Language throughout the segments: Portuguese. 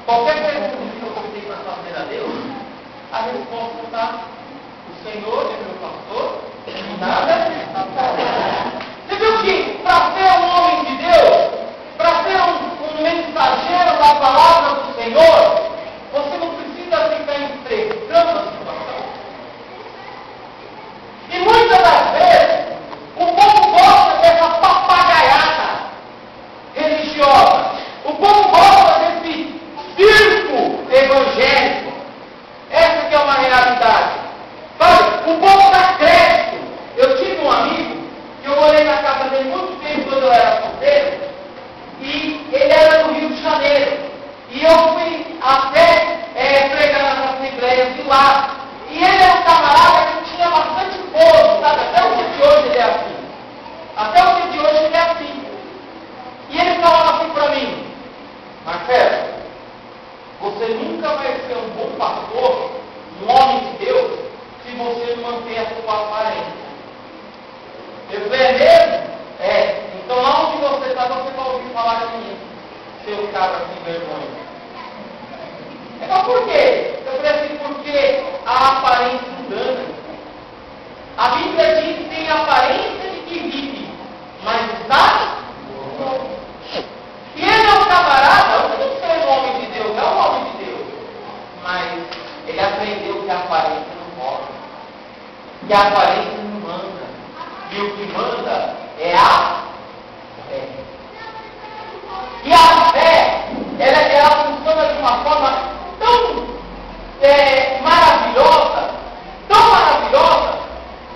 Qualquer pergunta que você tem para fazer a Deus, a resposta está: o Senhor é meu pastor, e nada me faltará. Você viu que para ser um homem de Deus, para ser um mensageiro da palavra do Senhor, você não precisa ficar enfrentando a situação. E muitas das vezes, o povo gosta dessa papagaiada religiosa. O povo gosta desse circo evangélico. Essa que é uma realidade. Sabe, o povo dá crédito. Eu tive um amigo, que eu morei na casa dele muito tempo quando eu era solteiro, e ele era do Rio de Janeiro. E eu fui até pregar nas assembleias de lá. E ele é um camarada que tinha bastante povo, sabe? Até o dia de hoje ele é assim. Até o dia de hoje ele é assim. E ele falava assim para mim: Marcelo, você nunca vai ser um bom pastor, um homem de Deus, se você não manter a sua aparência. Eu falei: é mesmo? É. Então lá onde você está, você vai ouvir falar de mim, seu cara sem vergonha. Mas por quê? Eu falei assim: porque a aparência engana. A Bíblia diz que tem aparência de que vive, mas está morto. E ele é um camarada, eu não sei um homem de Deus, é um homem de Deus, mas ele aprendeu que a aparência não morre, que a aparência não manda, e o que manda é a fé. E a fé, ela funciona de uma forma tão maravilhosa,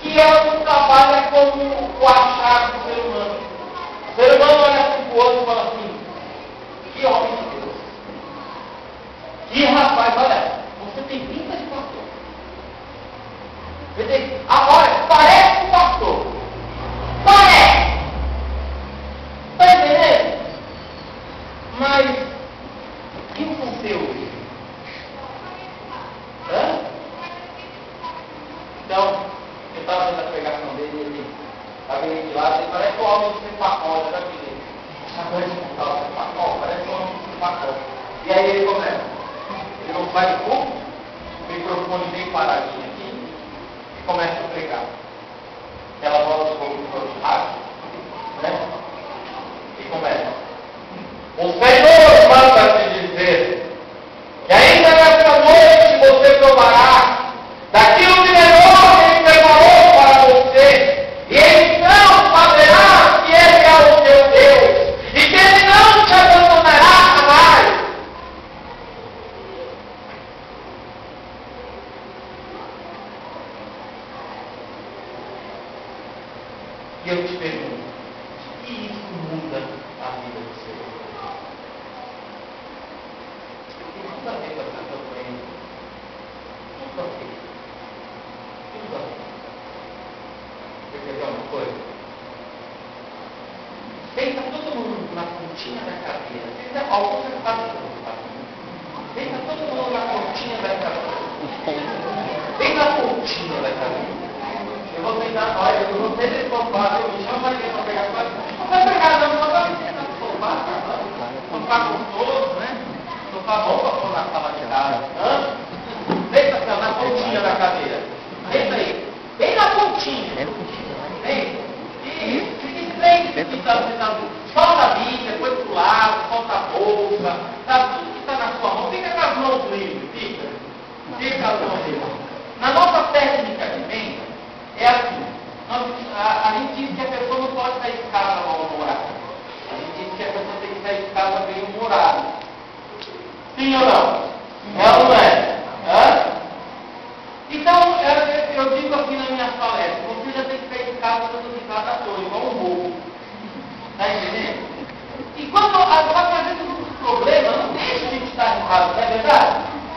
que ela não trabalha como o achar do ser humano. O ser humano olha assim para o outro e fala assim: que homem de Deus. Que rapaz, olha, você tem pinta de pastor. Agora, parece um pastor. Parece. Está entendendo? Mas, e o conteúdo? Hã? Então, eu estava vendo a pregação dele, ele estava vindo de lá, ele parece o homem do Cepacol, já vi ele. Agora ele não o Cepacol, parece o homem do Cepacol. E aí ele começa. Ele não vai de culto, o microfone bem paradinho aqui, e começa a pregar. Aquela voz do povo de rádio, né? E começa: o Senhor manda te dizer que ainda nessa noite você provará daquilo que melhor Ele preparou para você, e então saberá que Ele é o teu Deus, e que Ele não te abandonará jamais. E eu te pergunto: o que isso muda a vida do seu irmão? Tem tudo a ver com essa campanha. Tudo a ver. Tudo a ver. Quer ver uma coisa? Deita todo mundo na pontinha da cadeira. Alguns já sabem como faz. Deita todo mundo na pontinha da cadeira. Bem na pontinha da cadeira. Eu vou tentar, olha, eu não sei desse sofá, eu me chamo para ninguém para pegar coisa. Não vai pegar, não, só vai sentar no sofá, tá? Sofá gostoso, né? Sofá bom para pôr na sala de casa. Deita assim, na pontinha da cadeira. Deita aí, bem na pontinha. Deita. Isso, fica estreito, solta a Bíblia, põe pro lado, solta a bolsa, tá? Tudo que está na sua mão, fica com as mãos livres, fica com as mãos livres. Na nossa técnica de venda, é assim, a gente diz que a pessoa não pode sair de casa mal-humorada. A gente diz que a pessoa tem que sair de casa bem-humorada. Sim ou não? É ou não é? Hã? Então, eu digo aqui na minha palestra: você já tem que sair de casa todo de casa à toa, igual um burro. Está entendendo? E quando às vezes os problemas não deixam a gente estar em casa, não é verdade?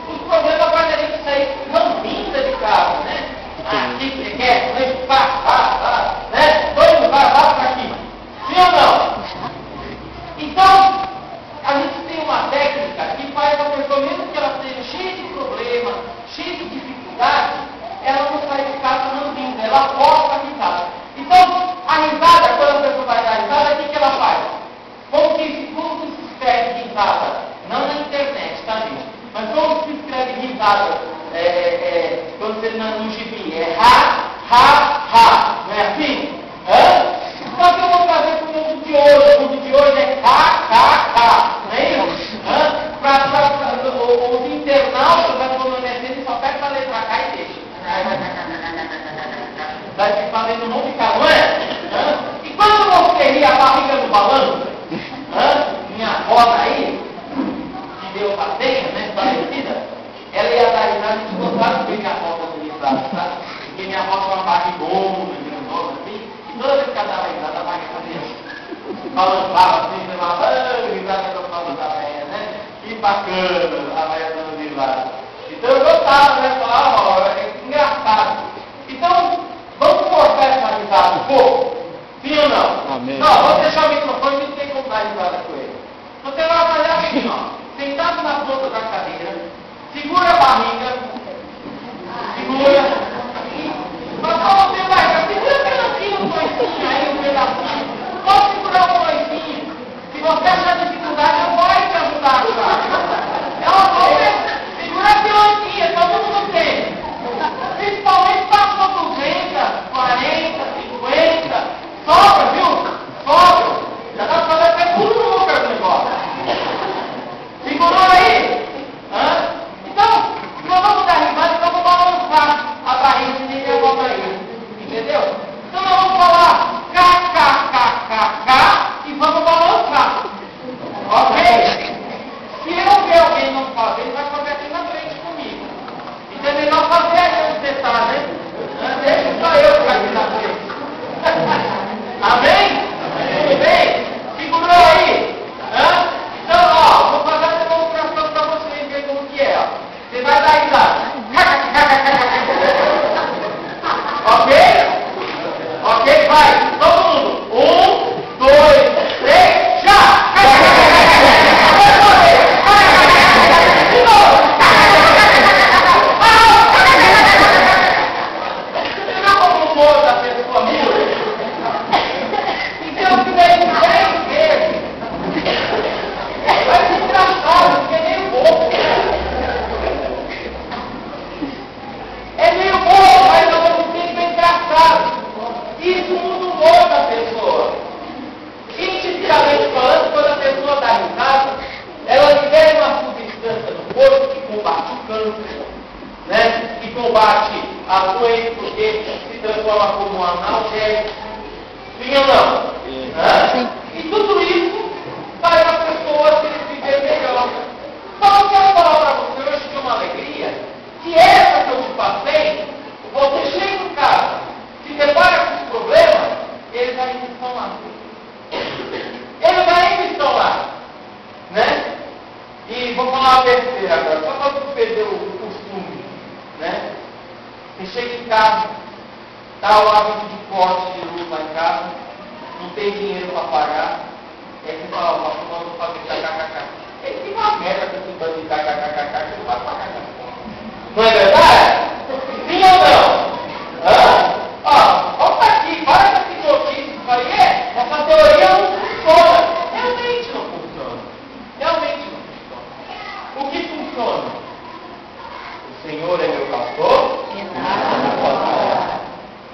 Os problemas fazem a gente sair não vinda de casa, né? Ah, o que você quer? Vá, né? Dois, vai para aqui. Sim ou não? Então, a gente tem uma técnica que faz a pessoa, mesmo que ela esteja cheia de problemas, cheia de dificuldades, ela não sai de casa não vinda, ela volta aqui em casa. Então, a risada, quando a pessoa vai dar risada, o que ela faz? Como que se escreve risada? Não na internet, tá? risada. Quando você no gibi, é ha, ha, ha. Não é assim? Só que eu vou fazer com o mundo de hoje. O mundo de hoje é ha, ha, ha. Não é isso? Os internautas da adolescente só pega a letra K e deixa. Vai se fazendo não ficar, não é? E quando você ri a barriga do balanço, minha roda aí, que deu a senha, né, parecida, ela ia dar risada e te gostava de ver minha roda do risada, sabe? Porque minha roda é uma barrigona, grandona, assim, e toda vez que ela dava risada, a barriga fazia balançava assim, você falava, risada que eu falo da velha, né? Que bacana a velha dando risada. Então eu gostava, né? Falava, é engraçado. Então, vamos cortar essa risada um pouco? Sim ou não? Amém. Não, vamos deixar o microfone e não tem como dar risada com ele. Você vai fazer assim, ó, sentado na ponta da cadeira, segura a barriga, segura, mas só você vai, segura um pedacinho do coisinho aí, um pedacinho, pode segurar um coisinho. Se você achar dificuldade, eu vou te ajudar, cara. É uma coisa, segura a pilotinha, todo mundo tem. Principalmente passou 200, 40, 50, sobra, viu? Sobra. Já dá pra fazer até tudo no lucro do negócio. Segurou aí? Então, nós vamos dar risada e vamos balançar a barriga e ninguém volta aí. Entendeu? Então nós vamos falar kkkk e vamos balançar. Ok? Se eu ver alguém não fazer, ele vai fazer aqui na frente comigo. Então é melhor fazer aí onde você está, né? Deixa só eu ficar aqui na frente. Amém? Tudo bem? Segurou aí? Então, ó, vou fazer a demonstração para vocês verem como que é. Ó. Você vai dar risada. Ok? Ok, vai. Todo mundo. 1, 2, 3, já! De novo! Você viu como o humor da pessoa muda? Então, se der 10 vezes, vai ser engraçado, porque é meio bobo. É meio bobo, mas ao mesmo tempo é engraçado. Isso muda o humor da pessoa. Cientificamente falando, quando a pessoa dá risada, ela libera uma substância no corpo que combate o câncer, né? Que combate a doença, porque se transforma como um analgésico. Sim ou não? Sim. E tudo isso faz a pessoa se viver melhor. Só que eu quero falar para você hoje de uma alegria, que essa que eu te passei, você chega em casa, se depara com os problemas, eles ainda estão lá. Eles ainda estão lá. Né? E vou falar uma besteira agora, só para você perder o costume. Né? Você chega em casa, dá o hábito de corte de luz lá em casa, não tem dinheiro para pagar, aí você fala, ó, nós vamos fazer kkkk. Ele tem uma merda com esse bando de kkkk que não vai pagar nada. Não é verdade? Sim ou não? Volta aqui, para essas notícias, falei, essa teoria não funciona. Realmente não funciona. Realmente não funciona. O que funciona? O Senhor é meu pastor?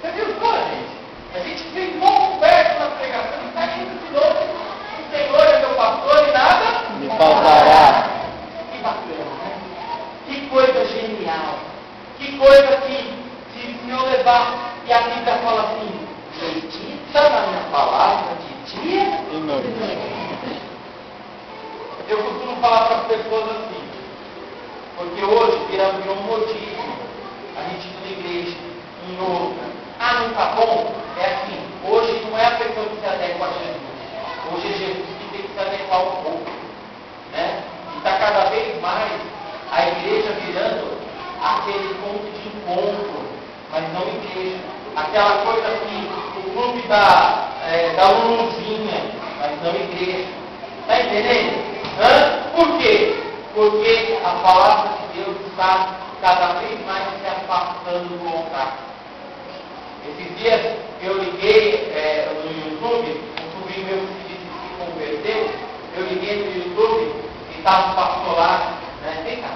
Você viu só, gente? A gente fez um monte verso na pregação e está indo de novo. O Senhor é meu pastor e nada Me faltará. Que bacana, né? Que coisa genial. Que coisa que, se o Senhor levar e a Bíblia fala assim, medita na minha palavra de dia E noite. Eu costumo falar para as pessoas assim, porque hoje virou um modismo, a gente ir na igreja, em outra. Não tá bom? É assim, hoje não é a pessoa que se adequa a Jesus. Hoje é Jesus que tem que se adequar ao povo. Né? E está cada vez mais a igreja virando aquele ponto de encontro, mas não igreja. Aquela coisa assim, o clube da Luluzinha, mas não igreja. Está entendendo? Por quê? Porque a palavra de Deus está cada vez mais se afastando do altar. Esses dias eu liguei no YouTube, um sobrinho meu que disse que se converteu, eu liguei no YouTube e estava um pastor lá, né? Vem cá.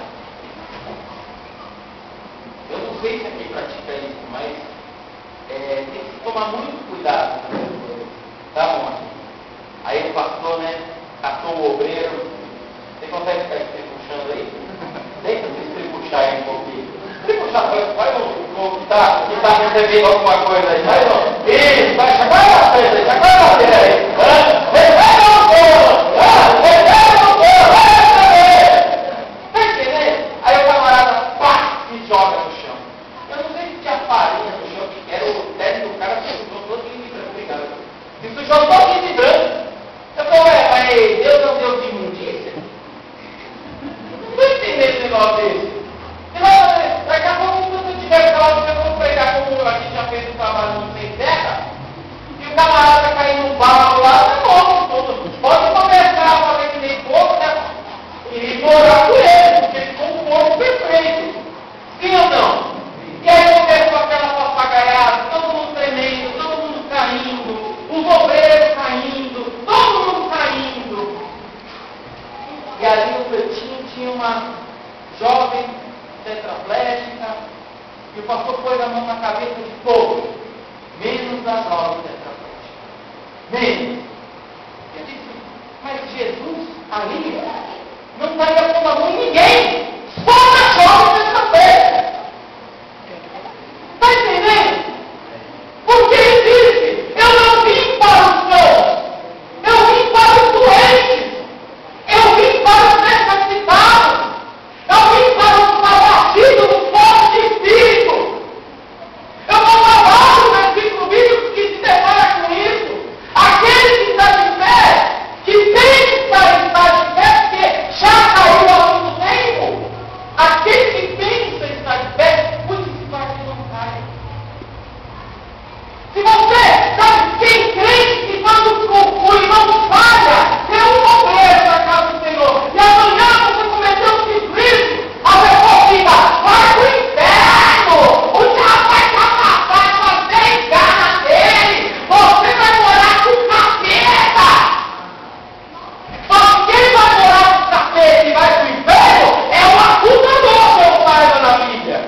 Que está recebendo alguma coisa aí. Vai, não. Isso, vai na frente aí, vai na frente aí. Recebe o bolo! Recebe o bolo! Vai entender? Aí o camarada, pá, e joga no chão. Eu não sei se tinha farinha no chão, que era o técnico do cara que sujou todo de branco, obrigado. Se sujou todo de branco. Eu falei, mas Deus é um Deus de imundícia? Não estou entendendo esse negócio desse. Daqui a pouco, se eu tiver falado, eu vou pregar como a gente já fez um trabalho no sem terra, e o camarada cair no barro lá, não, pode começar a fazer que nem pouco, né? E morar com ele, porque ele ficou um corpo perfeito. Sim ou não? E aí começou aquela papagaiada, todo mundo tremendo, todo mundo caindo, os obreiros caindo, todo mundo caindo. E ali no cantinho tinha uma jovem tetraplégica, e o pastor pôs a mão na cabeça de todos, menos da jovem tetraplégica. Menos. E eu disse, mas Jesus ali não estaria pondo a mão em ninguém, só na jovem tetraplégica. Está entendendo? Porque ele disse, eu não vim para os sãos, eu vim para os doentes, eu vim para os necessitados, eu vim para os abatidos do povo de espírito. Eu vou falar no versículo bíblico que se depara com isso. Aquele que está de pé, que tem que estar de pé, porque já caiu há muito tempo. Aquele que tem que estar de pé, cuide-se para que não caia. Se você, sabe, quem crê que quando conclui não falha, é um obreiro da casa do Senhor. E amanhã você cometeu um deslize, a pessoa fica, vai pro inferno, o diabo vai te amassar, você engana dele, você vai morar com o capeta. Só que quem vai morar com o capeta e vai pro inferno é o acusador, como fala na Bíblia.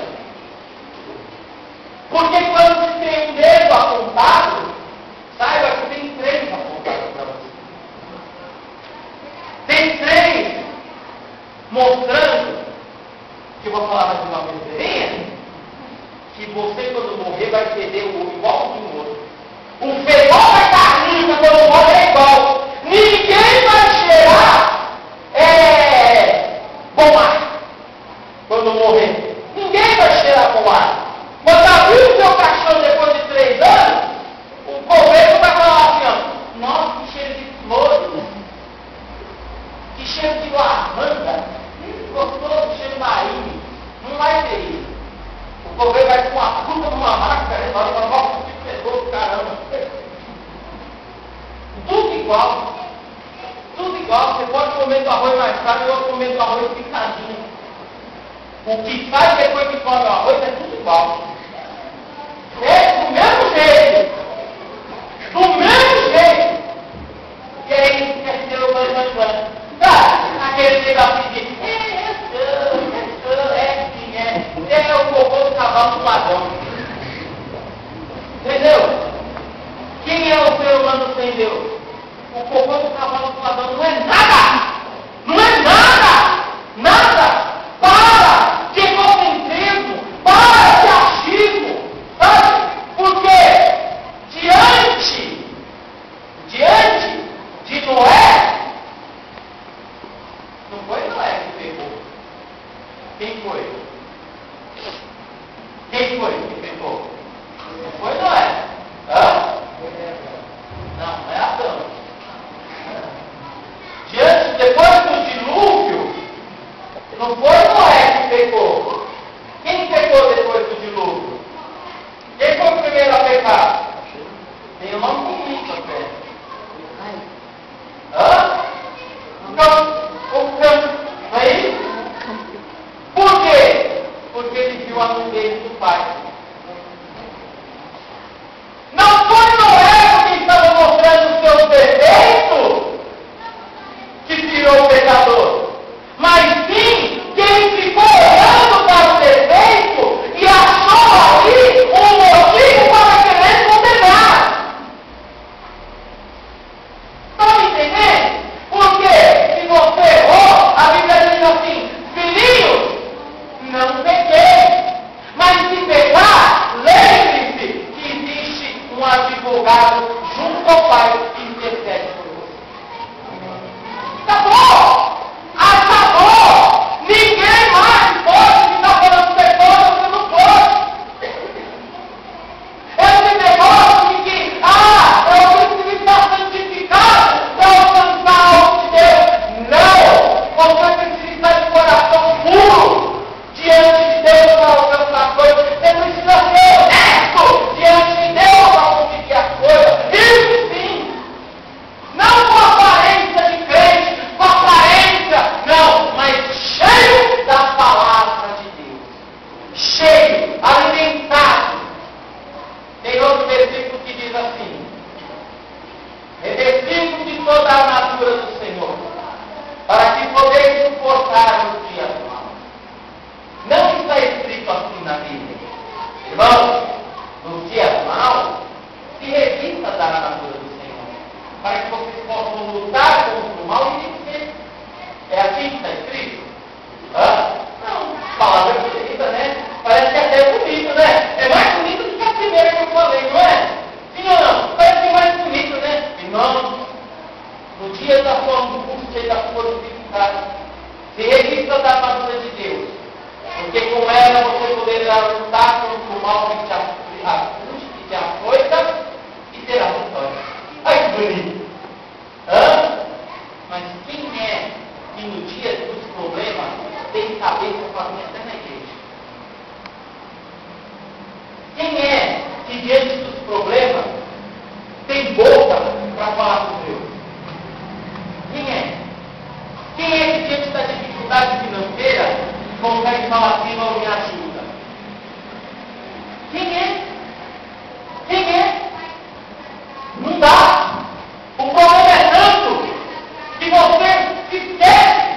Porque quando você tem um dedo apontado, saiba que tem 3 apontados para você. Tem 3 mostrando, que eu vou falar mais uma besteirinha, que você quando morrer vai perder o olho igual do outro. O fedor da carniça quando morrer é igual. Ninguém vai cheirar bom ar quando morrer. Ninguém vai cheirar bom ar. Quando abrir o seu caixão depois de 3 anos, o governo vai falar assim, ó, nossa, que cheiro de flores, que cheiro de lavanda, gostoso, cheiro de marinho. Não vai ter isso. O governo vai com uma puta numa máscara, e vai falar, nossa, que pessoa, caramba. Tudo igual. Tudo igual. Você pode comer do arroz mais caro e eu comer do arroz picadinho. O que sai depois que come o arroz é tudo igual. É do mesmo jeito. Do mesmo jeito. E aí, quer ser o banho. Tá? Aquele negócio de é o cocô do cavalo do ladrão. Entendeu? Quem é o ser humano sem Deus? O cocô do cavalo do ladrão não é nada! Não é nada! Nada! Para de egocentrismo! Para de achismo! Sabe? Porque diante de Noé, não foi Noé que pegou. Quem foi? Quem foi que pegou? Não foi Noé. Hã? Não é Adão. Depois do dilúvio, não foi Noé que pecou. Quem pecou depois do dilúvio? Quem foi o primeiro a pecar? Tem o nome bonito até. Hã? O campo. Não é isso? Por quê? Porque ele viu a nudez do pai. Não foi Noé que estava mostrando os seus defeitos que virou o pecador, mas sim quem ficou olhando para o defeito e achou ali um motivo para querer condenar. Estão me entendendo? Porque se você errou, a Bíblia diz assim, filhinhos, não pequei, mas Porque com ela você poderá lutar contra o mal que te afunde, que te afoita e terá vitória. Ai, que bonito! Hã? Mas quem é que no dia dos problemas tem cabeça para vir até na igreja? Quem é que diante dos problemas tem boca para falar com Deus? Quem é? Quem é que diante da dificuldade financeira consegue falar assim, não me ajuda? Quem é? Quem é? Não dá! O problema é tanto que você se esquece.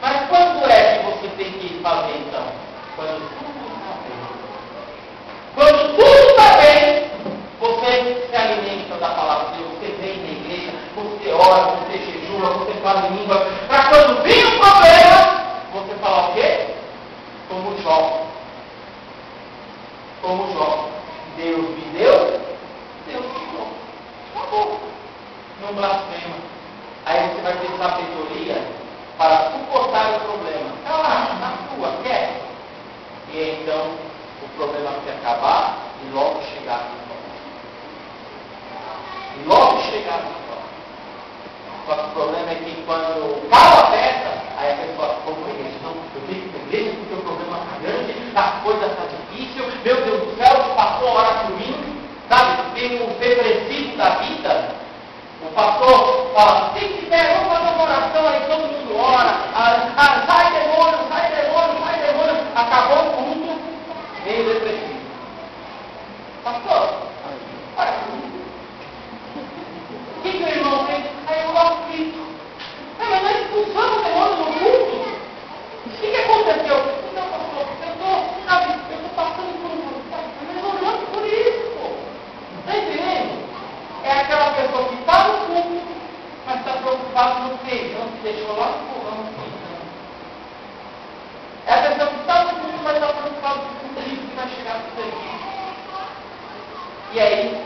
Mas quando é que você tem que fazer então? Quando tudo está bem. Quando tudo está bem, você se alimenta da palavra de Deus, você vem na igreja, você ora, você jejua, você fala em língua, para quando vir um problema, você fala o quê? Como Jó. Como Jó. Deus me deu, Deus me deu. Acabou. Não blasfema. Aí você vai ter sabedoria para suportar o problema. Relaxa, na sua, quer? E então o problema vai acabar e logo chegar a vitória. E logo chegar a vitória. Só que o problema é que quando o carro aperta, aí a pessoa como a igreja. Não, eu tenho que ir para a igreja porque o problema está grande, a coisa está difícil, meu Deus do céu, o pastor ora por mim. Sabe, tem o depressivo da vida. O pastor fala, se quiser, vamos fazer uma oração, aí todo mundo ora. Sai demônio, sai demônio, sai demônio. Acabou o culto, meio depressivo. Pastor, olha comigo. O que o irmão fez? Aí eu aflito. Mas nós expulsamos o demônio no culto. O que aconteceu? Não, pastor, eu estou passando por um processo, mas orando por isso. Está entendendo? É aquela pessoa que está no culto, mas está preocupada no feijão que deixou lá no fogão. É a pessoa que está no culto, mas está preocupada com o livro que vai chegar no serviço. E aí,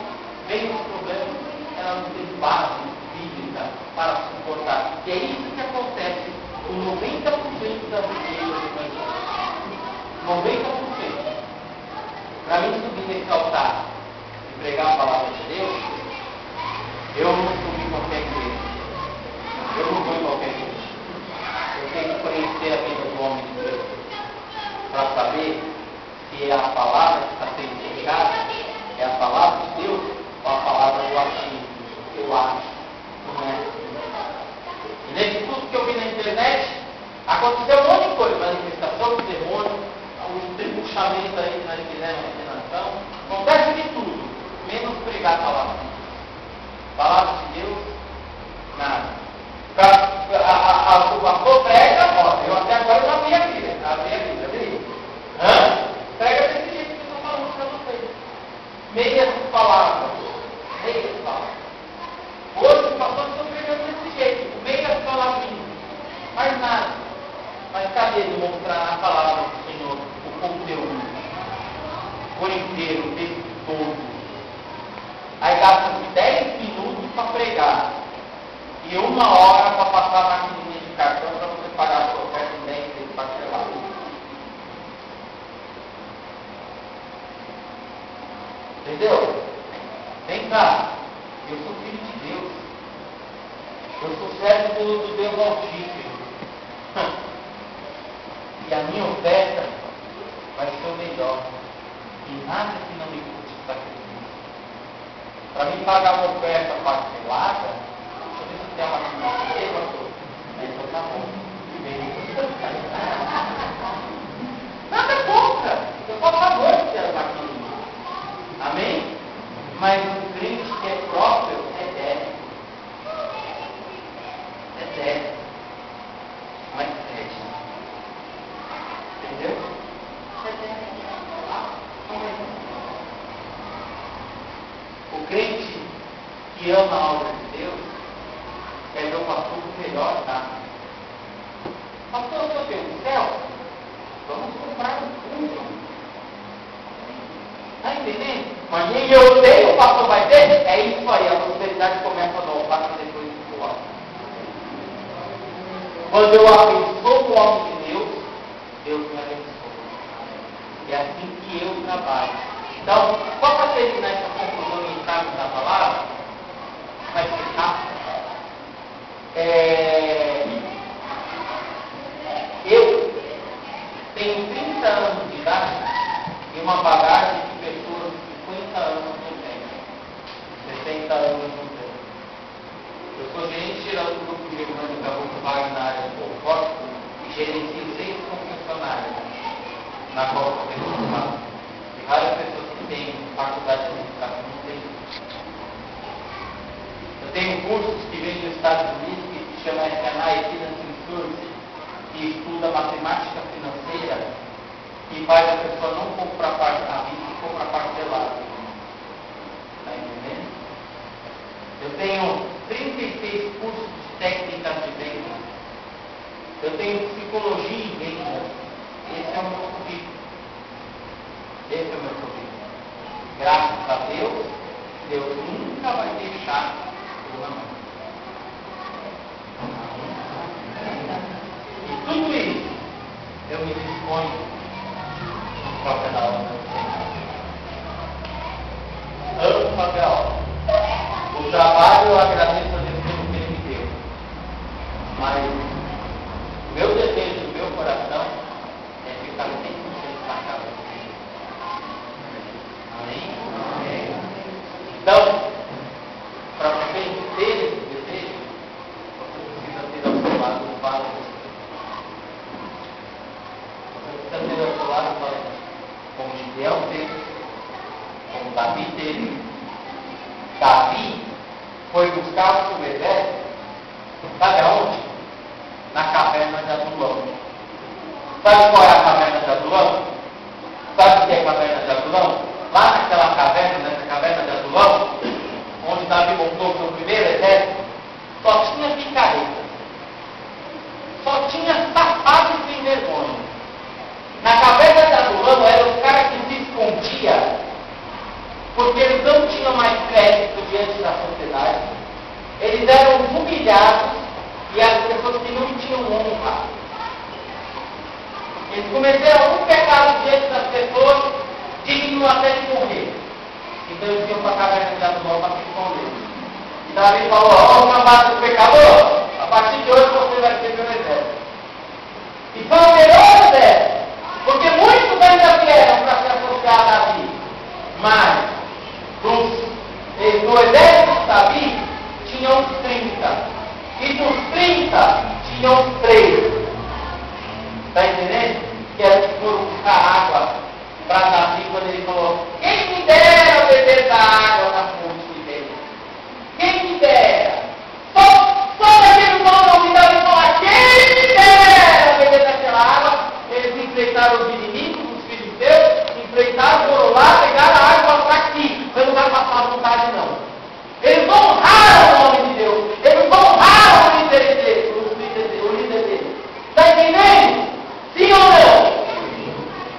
vem os problemas, ela não tem base bíblica para suportar. E é isso que acontece com 90% das igrejas evangélicas. 90%. Para mim subir nesse altar e pregar a palavra de Deus, eu não subi em qualquer igreja. Eu não vou em qualquer igreja. Eu tenho que conhecer a vida do homem de Deus para saber se é a palavra que está sendo pregada, é a palavra de Deus ou a palavra do achismo. Eu acho. Não é assim. E nesse tudo que eu vi na internet, aconteceu um monte de coisa, manifestação do demônio, o tribuchamento aí que nós fizemos na nação, acontece de tudo, menos pregar a palavra. Palavra de Deus, nada. O pastor prega, ó, eu até agora não abri a Bíblia, abri. Prega desse jeito que eu estou falando para vocês. Meias palavras. Hoje o pastor está pregando desse jeito, meias palavrinhas. Mais nada. Mas cadê demonstrar a palavra do Senhor, o conteúdo? Por inteiro, o texto todo. Aí gasta-se 10 minutos para pregar. E 1 hora para passar a maquininha de cartão para você pagar a sua oferta em 10 vezes parcelado. Entendeu? Vem cá. Eu sou filho de Deus. Eu sou servo do Deus Altíssimo. E a minha oferta vai ser o melhor. E nada que não me custe sacrifício. Para mim pagar uma oferta parcelada, deixa eu ver se tem uma maquininha, pastor. Então tá bom. Nada contra. Eu sou a favor de ter a maquininha. Amém? Mas o crente que é próprio é débito. É débito. Mas crédito. Entendeu? O crente que ama a obra de Deus quer ver o pastor com melhor, tá? Pastor, eu sou do céu? Vamos comprar um fundo. Está entendendo? Mas nem eu tenho, o pastor vai ter? É isso aí, a prosperidade começa no passo depois do alto. Quando eu abençoo o homem de Deus, Deus me abençoa. É assim que eu trabalho. Então, só para terminar essa conclusão em termos da palavra, vai ser rápido. Eu tenho 30 anos de idade e uma bagagem de pessoas de 50 anos no tempo, 60 anos no tempo. Eu sou gerente geral do grupo de mecânica Volkswagen na área de conforto e gerencio 6 concessionárias, na qual eu sou formado. E várias pessoas que têm faculdade de administração não têm. Eu tenho cursos que vêm dos Estados Unidos que se chama SNI Financing Source, que estuda matemática financeira e faz a pessoa não comprar parte à vista e comprar parcelado. Está entendendo? Eu tenho 36 cursos de técnicas de venda. Eu tenho psicologia em vendas. Esse é o meu currículo. Esse é o meu currículo. Graças a Deus, Deus nunca vai deixar eu na mão. E tudo isso eu me disponho para fazer a obra do Senhor. Amo fazer a obra. O trabalho eu agradeço a Deus pelo que Ele me deu. Mas o meu desejo, o meu coração é ficar 100% na casa do Senhor. Amém? Amém. Então, para você ter esse desejo, você precisa ter ao seu lado o Pai. Você precisa ter ao seu lado o Pai. Como Gideão teve, como Davi teve. Davi foi buscar o seu exército, sabe aonde? Na caverna de Adulão. Sabe qual é a caverna de Adulão? Sabe o que é a caverna de Adulão? Lá naquela caverna, nessa caverna de Adulão, onde Davi montou o seu primeiro exército, só tinha picaretas. Só tinha safados sem vergonha. Na caverna de Adulão eram os caras que se escondiam, porque eles não tinham mais crédito diante da sociedade. Eles eram humilhados e as pessoas que não tinham honra. Eles cometeram um pecado diante das pessoas, digno até de morrer. Então eles iam para a caverna de Adulão para se esconder. E Davi falou: ó, o cambado do pecador, a partir de hoje você vai ser meu exército. E foi o melhor exército, porque muitos ainda vieram para se associar a Davi. Mas no exército de Davi tinham uns 30. E dos 30 tinham 3. Está entendendo? Que era que foram buscar água para Davi quando ele falou: quem me dera beber da água na fonte dele? Quem me dera? Só daquele nome que Davi falou: quem me dera beber daquela água? Eles enfrentaram os inimigos, os filisteus, enfrentaram, foram lá, pegaram a água para aqui. Você não vai passar à vontade, não. Eles honraram o nome de Deus. Eles honraram o líder dele. Está entendendo? Sim ou não?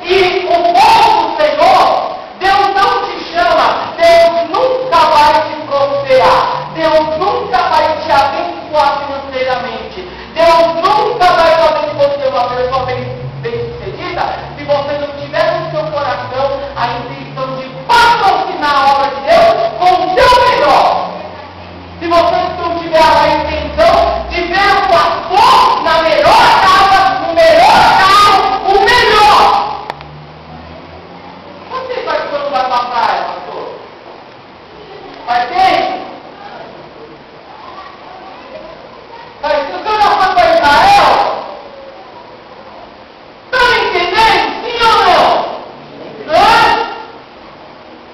E o povo do Senhor, Deus não te chama, Deus nunca vai te prosperar, Deus nunca vai te abençoar financeiramente, Deus nunca vai fazer de você uma pessoa bem-sucedida se você não tiver no seu coração a intenção de patrocinar a obra de Deus com o seu melhor. Se você não tiver a intenção de ver o pastor na melhor casa, no melhor carro, o melhor. Você vai quando vai pra praia, pastor? Vai ter? Mas se o senhor já foi para Israel? Estão entendendo? Sim ou não? Hã?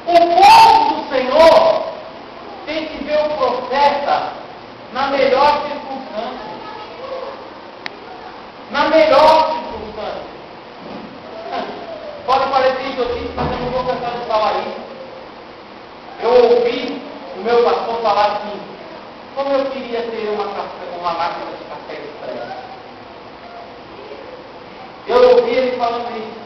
O povo do Senhor tem que ver o profeta na melhor circunstância. Na melhor circunstância. Pode parecer idiotice, mas eu não vou cansar de falar isso. Eu ouvi o meu pastor falar assim: como eu queria ter uma máquina de café expresso. Eu ouvi ele falando isso.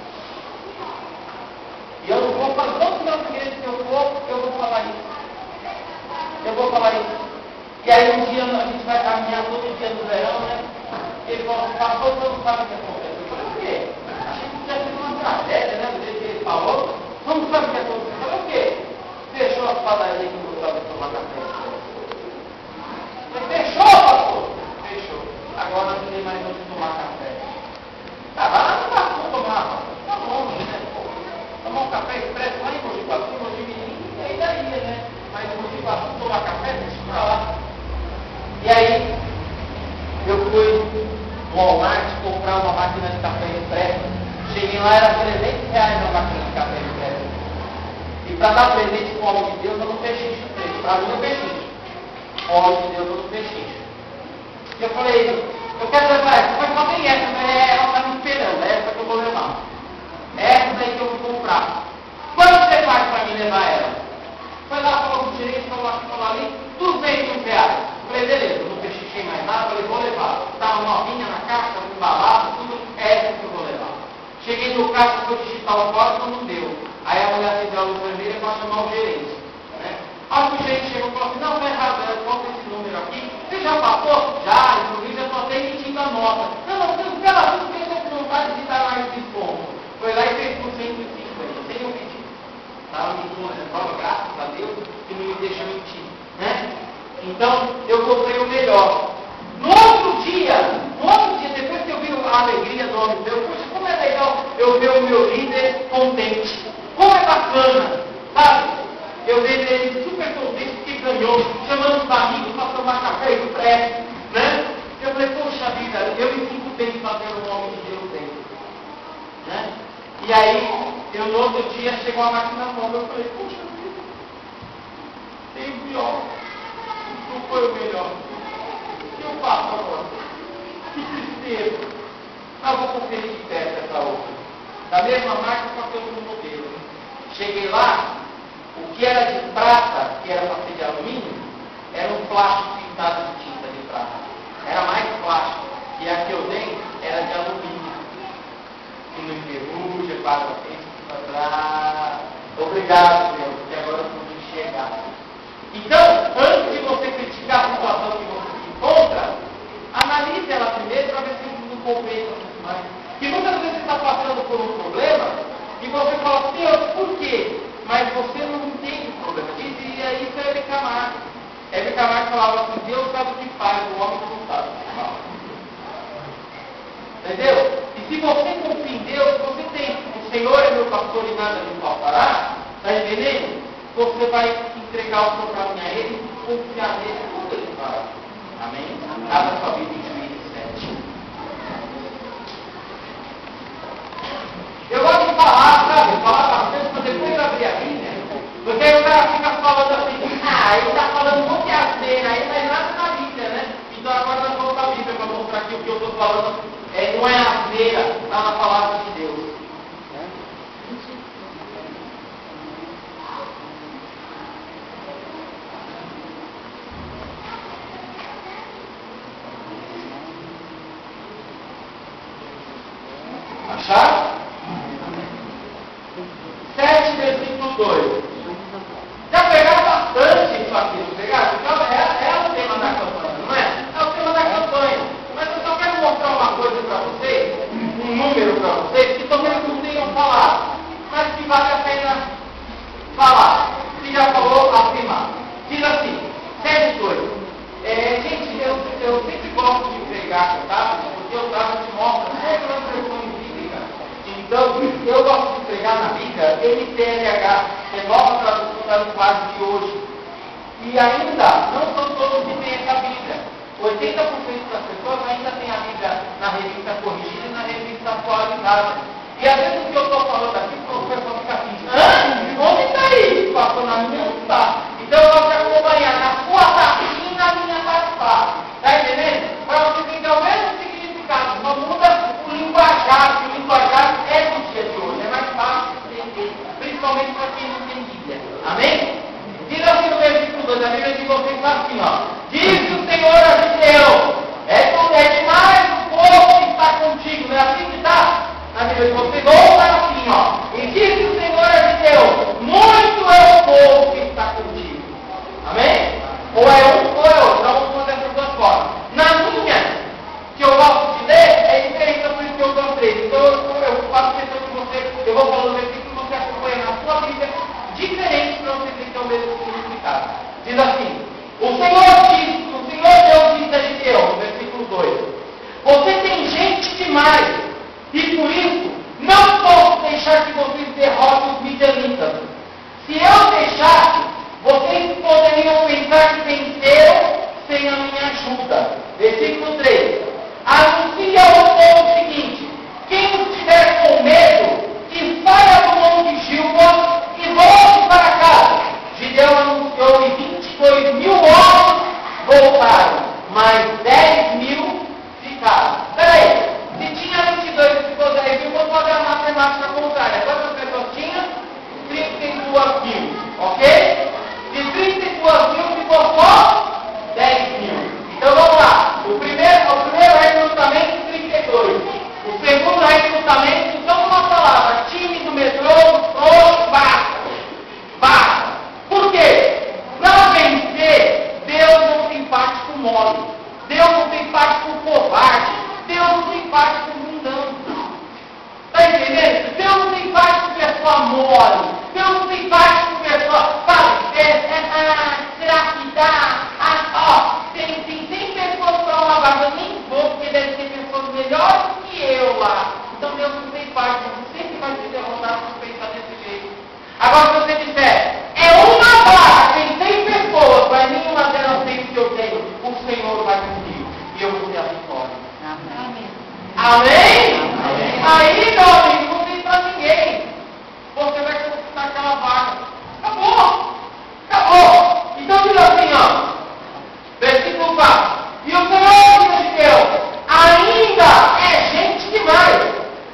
E eu não vou falar, todos meus igrejas que eu vou falar isso. Eu vou falar isso. E aí um dia a gente vai caminhar todo dia no verão, né? Ele falou assim: pastor, você não sabe o que acontece. Eu falei: o quê? A gente já teve uma tragédia, né? Do jeito que não era R$300 na máquina de café de pedra. E para dar presente para o homem de Deus, eu não pechincho. Para mim, eu pechincho. O homem de Deus, eu não pechincho. Eu falei, eu quero levar essa, mas só tem essa, mas ela está me esperando, é essa que eu vou levar. É essa daí que eu vou comprar. Quanto você faz para mim levar ela? Foi lá, falou com o gerente, falou aqui, falou ali, R$200. Falei, beleza, eu não pechinchei mais nada, falei, vou levar. Estava novinha na caixa, embalada, tudo, é essa que eu vou levar. Cheguei no caixa, fui digitar o código, não deu. Aí a mulher acendeu a luz vermelha para chamar o gerente. Né? Aí o gerente chegou e falou assim, não, tá errado, coloca esse número aqui. Você já passou? Já, inclusive já estou até emitindo a nota. Não, pela vez que eu estou com vontade de dar mais desconto. Foi lá e fez por 150, sem eu pedir. Estava medindo uma prova, graças a Deus, que não me deixa mentir. Né? Então, eu comprei o melhor. No outro dia, depois que eu vi a alegria do homem de Deus, poxa, como é legal eu ver o meu líder contente. Como é bacana, sabe? Eu vejo ele super contente porque ganhou, chamando os amigos para tomar café e pré, né? Eu falei, poxa vida, eu me sinto bem fazendo o homem de Deus dentro. Né? E aí, eu no outro dia chegou a máquina nova, eu falei, poxa vida, tem o pior, não foi o melhor. O que eu faço agora? Que tristeza. Mas vou conferir de perto essa outra. Da mesma marca, só que outro modelo. Cheguei lá, o que era de prata, que era para ser de alumínio, era um plástico pintado de tinta de prata. Era mais plástico. E a que eu dei era de alumínio. E no enferruja, quadro para obrigado, Deus, porque agora eu pude enxergar. Então, antes de você criticar a situação que você se encontra, analise ela primeiro para ver se não compensa muito mais. E muitas vezes você está passando por um problema e você fala, Deus, por quê? Mas você não entende o problema. E aí isso é Hebe Camargo. Hebe Camargo falava assim, Deus sabe o que faz, o homem não sabe o que faz. Entendeu? E se você confia em Deus, você tem, o Senhor é meu pastor e nada me faltará, está entendendo? Você vai entregar o seu caminho a Ele, confiar nele, tudo Ele faz. Amém? Abra sua Bíblia em Juízes 7. Eu gosto de falar, sabe? Falar bastante, mas depois abrir a Bíblia. Porque aí o cara fica falando assim, ele está falando um monte de asneira, aí não é nada na Bíblia, né? Então agora nós vamos para a Bíblia para mostrar que o que eu estou falando não é asneira, está na palavra de Deus. Acharam? 7, versículo 2. Já pegaram bastante isso aqui, não pegaram? Então, é o tema da campanha, não é? É o tema da campanha. Mas eu só quero mostrar uma coisa para vocês, um número para vocês, que talvez não tenham falado, mas que vale a pena falar. Se já falou, afirmar. Diz assim, 7, 2. Gente, eu sempre gosto de pregar, tá? Porque eu trago de mostra todas as versões bíblicas. Então, eu gosto de pregar na Bíblia, NTLH, que é nova tradução da linguagem de hoje. E ainda, não são todos que têm essa Bíblia. 80% das pessoas ainda têm a Bíblia na revista corrigida e na revista atualizada. E às vezes o que eu estou falando aqui, o pessoal fica assim, onde está isso? Pastor, na minha não está. Então eu gosto de acompanhar na sua tapinha e na minha tapinha. Está entendendo? Para você entender o mesmo significado, só muda o linguajar, que o linguajar é do dia de hoje, é mais fácil de entender, principalmente para quem não tem Bíblia. Amém? Diz assim no versículo 2, a Bíblia de vocês está assim, ó. Diz o Senhor a Gideão, é demais o povo que está contigo, não é assim que está? Na Bíblia de vocês, ouça assim, ó. E diz o Senhor a Gideão, muito é o povo que está contigo. Amém? Ou é um ou é outro, então vamos dessas duas formas. Na minha, que eu gosto de ler, é diferente da por isso que eu gostei. Então eu faço questão de você, eu vou falando o versículo que você acompanha na sua Bíblia, diferente para você ter o mesmo significado. Diz assim, o Senhor Deus disse a Gideão, no versículo 2, você tem gente demais, e por isso não posso deixar que vocês derrotem os midianitas. Se eu deixasse, vocês poderiam pensar que venceram sem a minha ajuda. Versículo 3. Anuncie ao povo o seguinte, quem estiver com medo, Amém? Aí, meu amigo, não tem para ninguém. Você vai conquistar aquela vaga. Acabou. Acabou. Então diz assim, ó. Versículo 4. E o Senhor de Deus ainda é gente demais.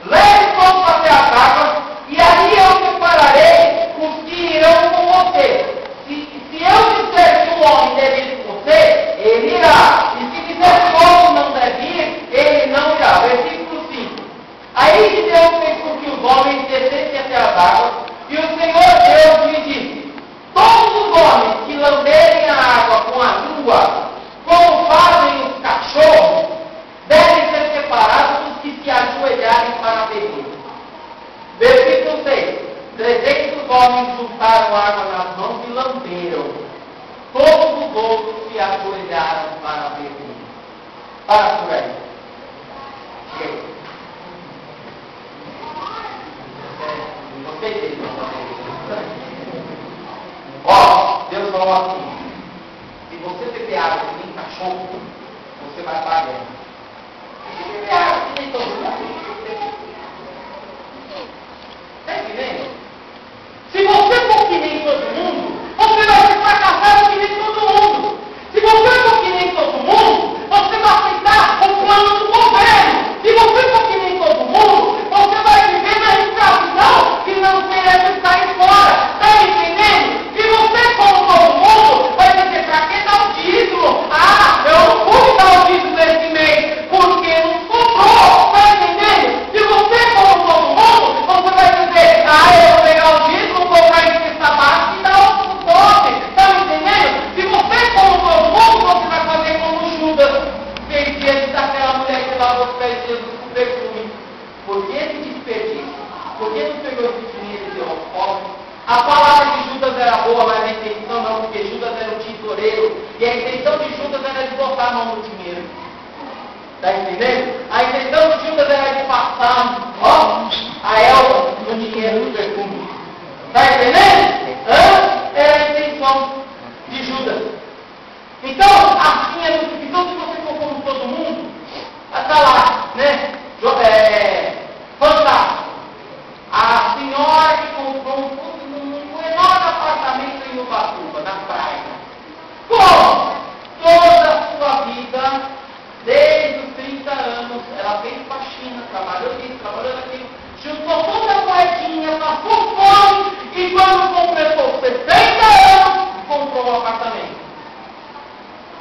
Leve todos até as águas, e aí eu separarei os que irão com você. Se eu disser que o homem deve ir com você, ele irá. E se disser que o homem não deve ir, ele não irá. Versículo 5. Aí Deus fez com que os homens descessem até as águas, e o Senhor Deus lhe disse: todos os homens que lamberem a água com a língua, como fazem os cachorros, devem ser separados dos que se ajoelharem para beber. Versículo 6. 300 homens juntaram água nas mãos e lamberam. Todos os outros se ajoelharam para beber. Para por aí. Chega. Ó, Deus falou assim: se você beber água que nem cachorro, você vai para a guerra. Se beber água que nem todo mundo, está entendendo? Se você for que nem todo mundo, você vai ser fracassado que nem todo mundo. Se você for que nem todo mundo, você vai aceitar o plano do governo. Se você for que nem todo mundo, você vai viver na escravidão que não merece sair fora. Está entendendo? Se você, como todo mundo, vai dizer: para que dar o dízimo? Ah, eu não fui dar o dízimo nesse mês, porque não sobrou. Está entendendo? Se você, como todo mundo, você vai dizer: ah, eu vou pegar o dízimo, colocar em cesta básica e dar o suporte. Está entendendo? Se você, como todo mundo, você vai fazer como Judas fez diante daquela mulher que lavou os pés de Jesus com perfume. Por que esse desperdício? Por que não pegou esse dinheiro e deu aos pobres? A palavra de Judas era boa, mas a intenção não, porque Judas era o tesoureiro. E a intenção de Judas era de botar a mão no dinheiro. Está entendendo? A intenção de Judas era de passar, ó, a Elba no dinheiro do perfume. Está entendendo? Era a intenção de Judas. Então, assim é muito. Então, se você for como todo mundo, está lá, né? Fantástico. A senhora que comprou um enorme apartamento em Ubatuba, na praia. Como? Toda a sua vida, desde os 30 anos, ela fez faxina, trabalhou nisso, trabalhou naquilo, juntou toda a moedinha, passou fome, e quando completou 60 anos, comprou um apartamento.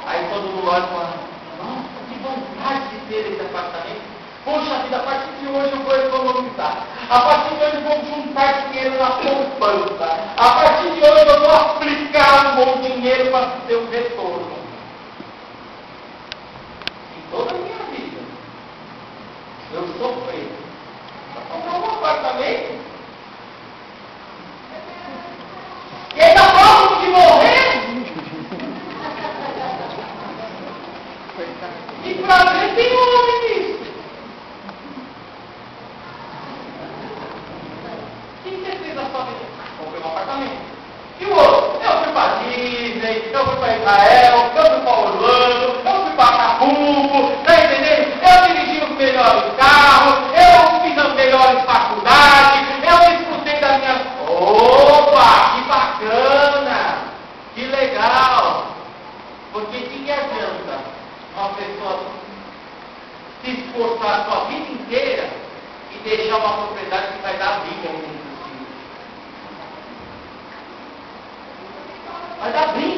Aí todo mundo olha e fala: nossa, que vontade de ter esse apartamento. Poxa vida, a partir de hoje eu vou economizar. A partir de hoje eu vou juntar dinheiro na poupança. A partir de hoje eu vou aplicar um bom dinheiro para ter um retorno. Em toda a minha vida, eu sofri para comprar um apartamento. E aí está próximo de morrer. E para ver tem homem nisso. O que você fez na sua vida? Comprei um apartamento. E o outro? Eu fui para Disney, eu fui para Israel, eu fui para Orlando, eu fui para Acapulco, está entendendo? Eu dirigi os melhores carros, eu fiz as melhores faculdades, eu disfrutei da minha... Opa, que bacana, que legal. Porque que adianta uma pessoa se esforçar a sua vida inteira e deixar uma propriedade que vai dar briga entre os filhos? Vai dar briga.